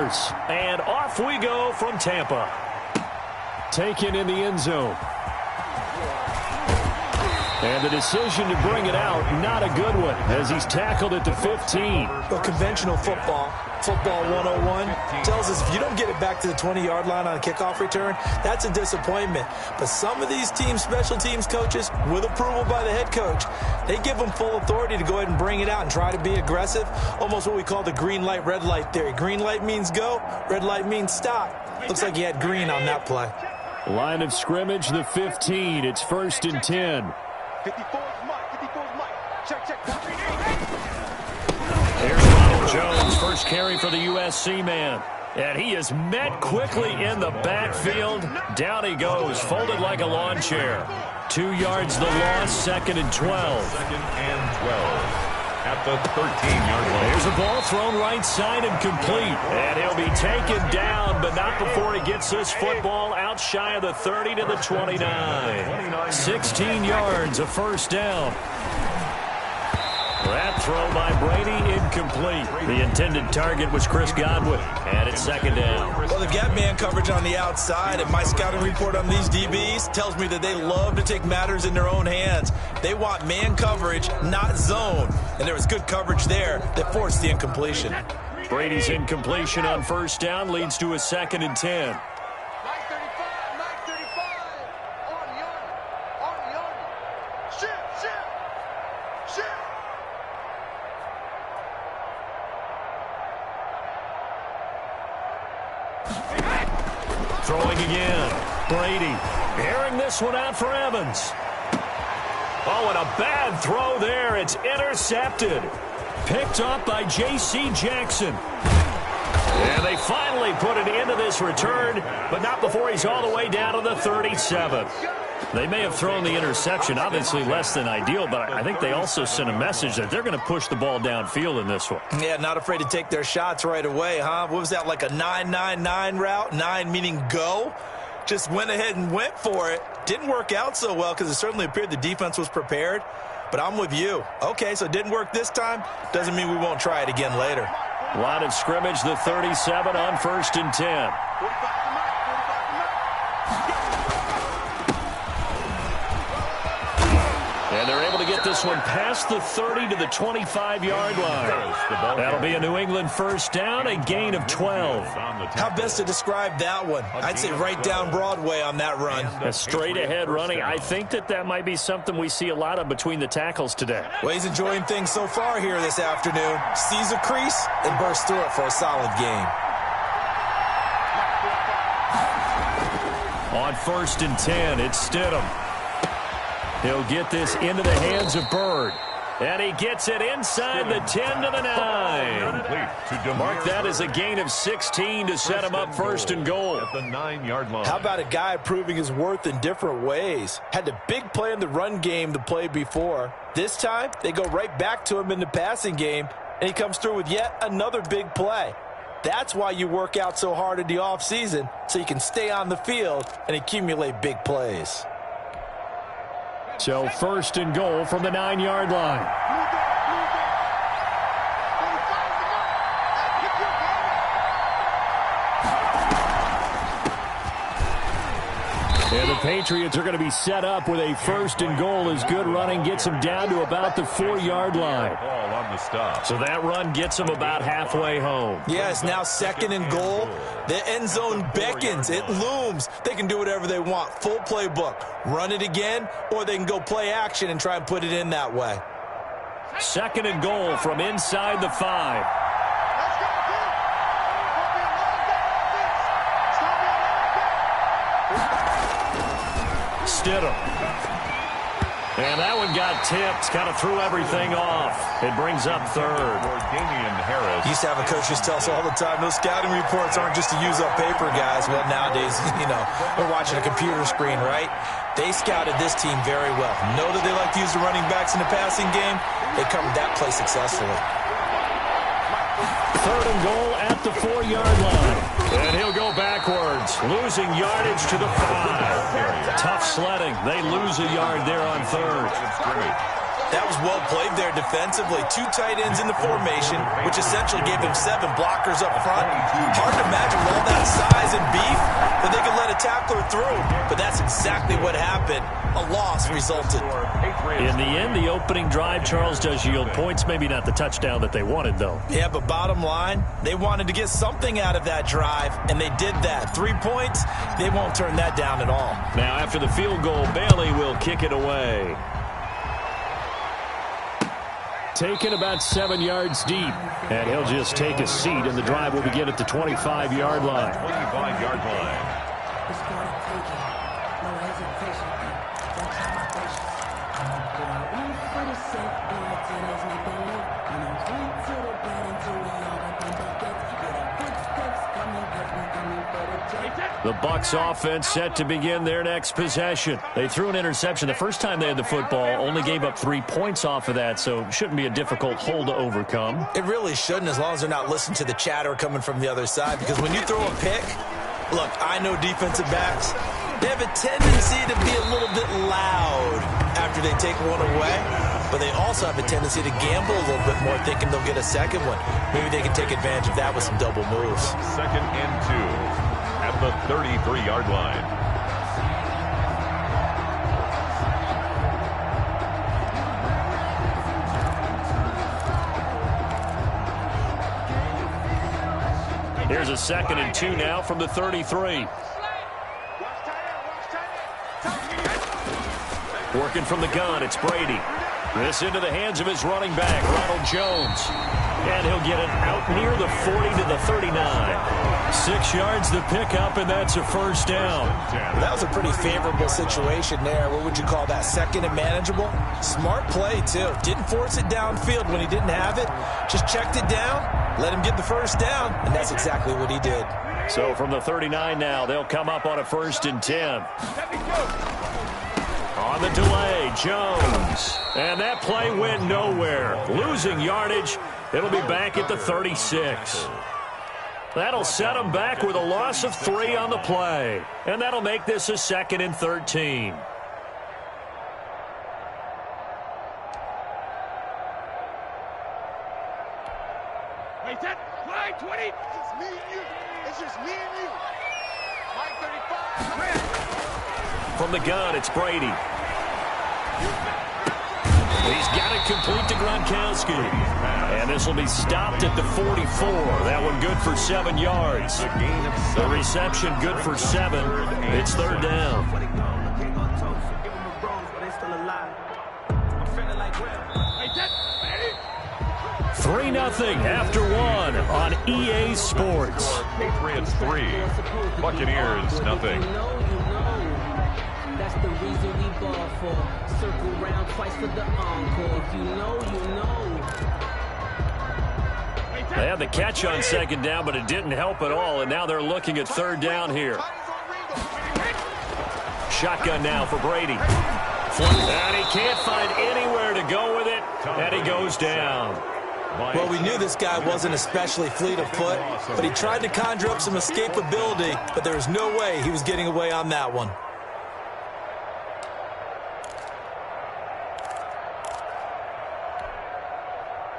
Raiders. And off we go from Tampa. Taken in the end zone. And the decision to bring it out, not a good one, as he's tackled at the 15. Well, conventional football 101, tells us if you don't get it back to the 20-yard line on a kickoff return, that's a disappointment. But some of these teams, special teams coaches, with approval by the head coach, they give them full authority to go ahead and bring it out and try to be aggressive, almost what we call the green light, red light theory. Green light means go, red light means stop. Looks like he had green on that play. Line of scrimmage, the 15. It's 1st and 10. 54's Mike. Check. Here's Ronald Jones, first carry for the USC man. And he is met quickly in the backfield. Down he goes, folded like a lawn chair. 2 yards the loss, 2nd and 12. 2nd and 12. At the 13-yard line. Here's a ball thrown right side and complete. And he'll be taken down, but not before he gets this football out shy of the 30 to the 29. 16 yards, a first down. That throw by Brady incomplete. The intended target was Chris Godwin. And it's 2nd down. Well, they've got man coverage on the outside, and my scouting report on these DBs tells me that they love to take matters in their own hands. They want man coverage, not zone. And there was good coverage there that forced the incompletion. Brady's incompletion on first down leads to a 2nd and 10. Mike 35. On the yard. Shift. Throwing again. Brady airing this one out for Evans. Oh, and a bad throw there. It's intercepted. Picked up by J.C. Jackson. And they finally put an end to this return, but not before he's all the way down to the 37. They may have thrown the interception, obviously less than ideal, but I think they also sent a message that they're going to push the ball downfield in this one. Yeah, not afraid to take their shots right away, huh? What was that, like a 9-9-9 route? 9 meaning go? Just went ahead and went for it. Didn't work out so well because it certainly appeared the defense was prepared. But I'm with you. Okay, so it didn't work this time. Doesn't mean we won't try it again later. Line of scrimmage, the 37 on 1st and 10. And they're able to get this one past the 30 to the 25-yard line. That'll be a New England first down, a gain of 12. How best to describe that one? I'd say right down Broadway on that run. A straight-ahead running. I think that might be something we see a lot of between the tackles today. Well, he's enjoying things so far here this afternoon. Sees a crease and bursts through it for a solid game. On 1st and 10, it's Stidham. He'll get this into the hands of Bird. And he gets it inside the 10 to the 9. Mark that as a gain of 16 to set him up 1st and goal. At the 9-yard line. How about a guy proving his worth in different ways? Had the big play in the run game the play before. This time, they go right back to him in the passing game, and he comes through with yet another big play. That's why you work out so hard in the offseason, so you can stay on the field and accumulate big plays. So 1st and goal from the 9-yard line. And the Patriots are going to be set up with a 1st and goal as good running gets them down to about the 4-yard line. Ball on the stop. So that run gets them about halfway home. Yeah, it's now 2nd and goal. The end zone beckons. It looms. They can do whatever they want. Full playbook. Run it again, or they can go play action and try and put it in that way. 2nd and goal from inside the 5. Stidham. And that one got tipped, kind of threw everything off. It brings up 3rd. Used to have a coach just tell us all the time, those scouting reports aren't just to use up paper, guys. Well, nowadays, we're watching a computer screen, right? They scouted this team very well. Know that they like to use the running backs in the passing game. They covered that play successfully. 3rd and goal at the 4-yard line. And he'll go backwards, losing yardage to the 5. Tough sledding. They lose a yard there on 3rd. That was well played there defensively. 2 tight ends in the formation, which essentially gave them 7 blockers up front. Hard to imagine with all that size and beef that they could let a tackler through. But that's exactly what happened. A loss resulted. In the end, the opening drive, Charles, does yield points. Maybe not the touchdown that they wanted, though. Yeah, but bottom line, they wanted to get something out of that drive, and they did that. 3 points, they won't turn that down at all. Now, after the field goal, Bailey will kick it away. Taken about 7 yards deep, and he'll just take a seat, and the drive will begin at the 25-yard line. 25-yard line. The Bucs offense set to begin their next possession. They threw an interception the first time they had the football, only gave up 3 points off of that, so it shouldn't be a difficult hole to overcome. It really shouldn't, as long as they're not listening to the chatter coming from the other side, because when you throw a pick, look, I know defensive backs, they have a tendency to be a little bit loud after they take one away, but they also have a tendency to gamble a little bit more, thinking they'll get a second one. Maybe they can take advantage of that with some double moves. 2nd and 2. At the 33-yard line. Here's a 2nd and 2 now from the 33. Working from the gun, it's Brady. This into the hands of his running back, Ronald Jones. And he'll get it out near the 40 to the 39. 6 yards to pick up, and that's a first down. That was a pretty favorable situation there. What would you call that? 2nd and manageable? Smart play, too. Didn't force it downfield when he didn't have it. Just checked it down, let him get the first down, and that's exactly what he did. So from the 39 now, they'll come up on a 1st and 10. On the delay, Jones. And that play went nowhere. Losing yardage. It'll be back at the 36. That'll set them back with a loss of 3 on the play. And that'll make this a 2nd and 13. Hey, that line 20. It's just me and you. It's just me and you. Line 35. From the gun, it's Brady. He's got it complete to Gronkowski. And this will be stopped at the 44. That one good for 7 yards. The reception good for 7. It's 3rd down. 3-0 after 1 on EA Sports. Patriots 3, Buccaneers nothing. That's the reason we ball for. Circle round twice for the encore. If you know, you know. They had the catch on 2nd down, but it didn't help at all, and now they're looking at 3rd down here. Shotgun now for Brady. And he can't find anywhere to go with it, and he goes down. Well, we knew this guy wasn't especially fleet of foot, but he tried to conjure up some escapability, but there was no way he was getting away on that one.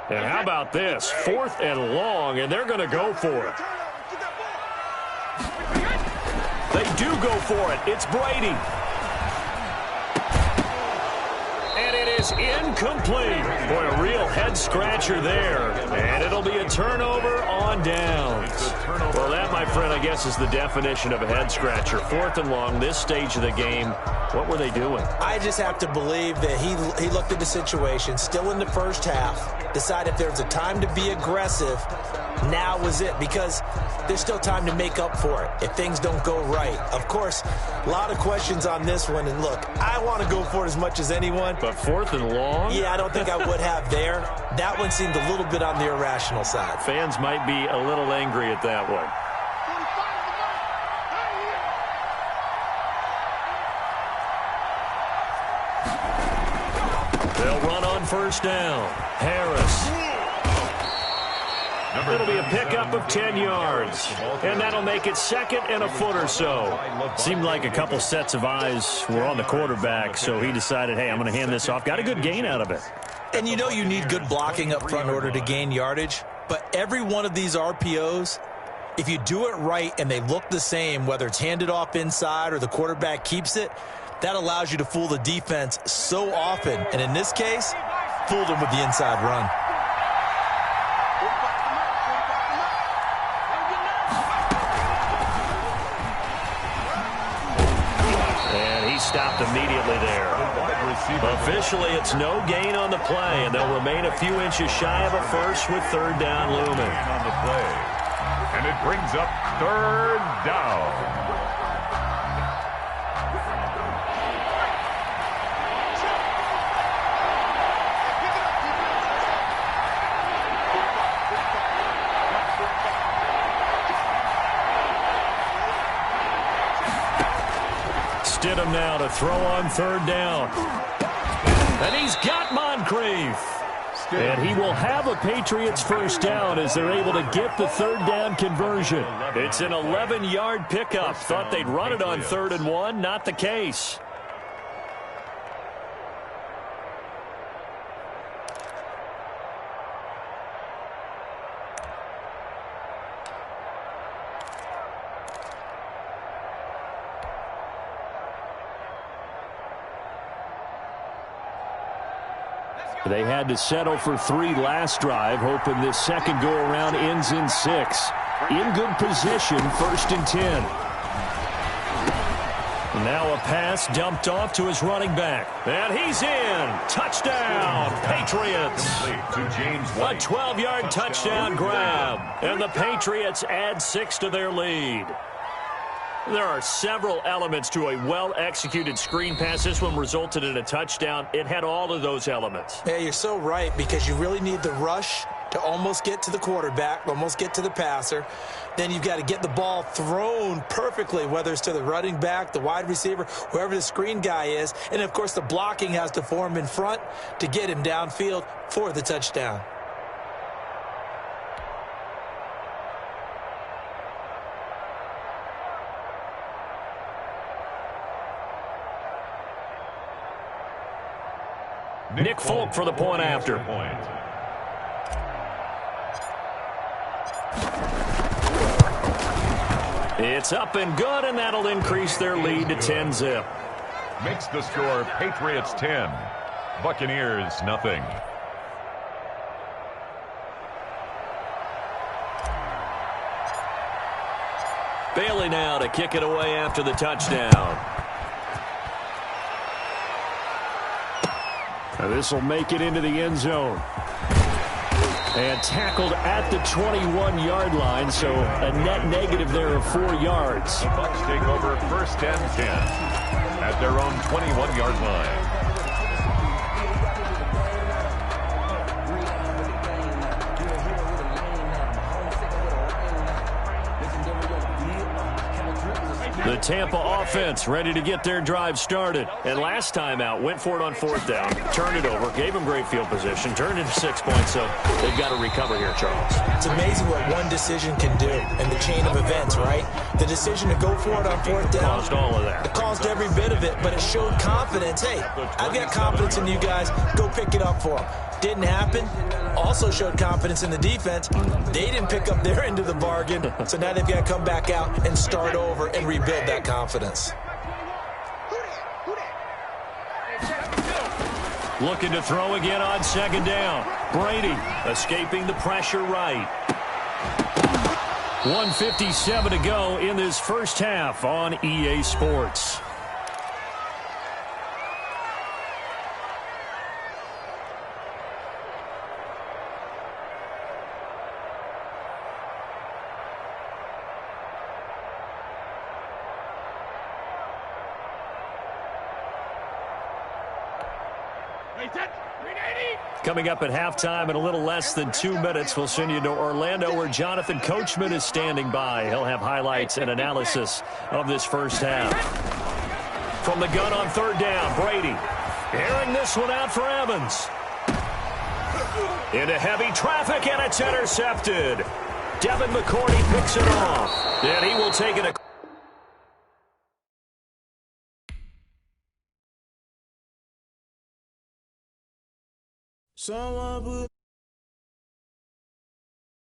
And how about this? 4th and long, and they're going to go for it. They do go for it. It's Brady. And it is incomplete. Boy, a real head-scratcher there. And it'll be a turnover on downs. Well, that, my friend, I guess is the definition of a head-scratcher. 4th and long, this stage of the game. What were they doing? I just have to believe that he looked at the situation, still in the first half, decided if there's a time to be aggressive, now was it, because there's still time to make up for it if things don't go right. Of course, a lot of questions on this one, and look, I want to go for it as much as anyone. But 4th and long? Yeah, I don't think I would have there. That one seemed a little bit on the irrational side. Fans might be a little angry at that one. They'll run on 1st down. Harris. It'll be a pickup of 10 yards, and that'll make it 2nd and a foot or so. Seemed like a couple sets of eyes were on the quarterback, so he decided, hey, I'm going to hand this off. Got a good gain out of it. And you know you need good blocking up front in order to gain yardage, but every one of these RPOs, if you do it right and they look the same, whether it's handed off inside or the quarterback keeps it, that allows you to fool the defense so often. And in this case, fooled them with the inside run. And he stopped immediately there. Officially, it's no gain on the play, and they'll remain a few inches shy of a first with 3rd down looming. On the play. And it brings up 3rd down. Stidham now to throw on 3rd down. And he's got Moncrief. And he will have a Patriots first down as they're able to get the 3rd down conversion. It's an 11-yard pickup. Thought they'd run it on 3rd and 1. Not the case. They had to settle for 3 last drive, hoping this second go-around ends in 6. In good position, 1st and 10. Now a pass dumped off to his running back. And he's in. Touchdown, Patriots. A 12-yard touchdown grab. And the Patriots add 6 to their lead. There are several elements to a well-executed screen pass. This one resulted in a touchdown. It had all of those elements. Yeah, you're so right, because you really need the rush to almost get to the quarterback, almost get to the passer. Then you've got to get the ball thrown perfectly, whether it's to the running back, the wide receiver, whoever the screen guy is. And, of course, the blocking has to form in front to get him downfield for the touchdown. Nick Folk for the point after. It's up and good, and that'll increase their lead to 10-zip. Makes the score Patriots 10, Buccaneers nothing. Bailey now to kick it away after the touchdown. This will make it into the end zone. And tackled at the 21-yard line, so a net negative there of 4 yards. The Bucs take over 1st and 10 at their own 21-yard line. The Tampa offense ready to get their drive started. And last time out, went for it on 4th down, turned it over, gave them great field position, turned it to 6 points, so they've got to recover here, Charles. It's amazing what one decision can do in the chain of events, right? The decision to go for it on 4th down. Caused all of that. It caused every bit of it, but it showed confidence. Hey, I've got confidence in you guys. Go pick it up for them. Didn't happen. Also showed confidence in the defense. They didn't pick up their end of the bargain, so now they've got to come back out and start over and rebuild that confidence. Looking to throw again on 2nd down. Brady escaping the pressure right. 1:57 to go in this first half on EA Sports. Coming up at halftime in a little less than 2 minutes, we'll send you to Orlando where Jonathan Coachman is standing by. He'll have highlights and analysis of this first half. From the gun on 3rd down, Brady airing this one out for Evans. Into heavy traffic, and it's intercepted. Devin McCourty picks it off, and he will take it. Someone put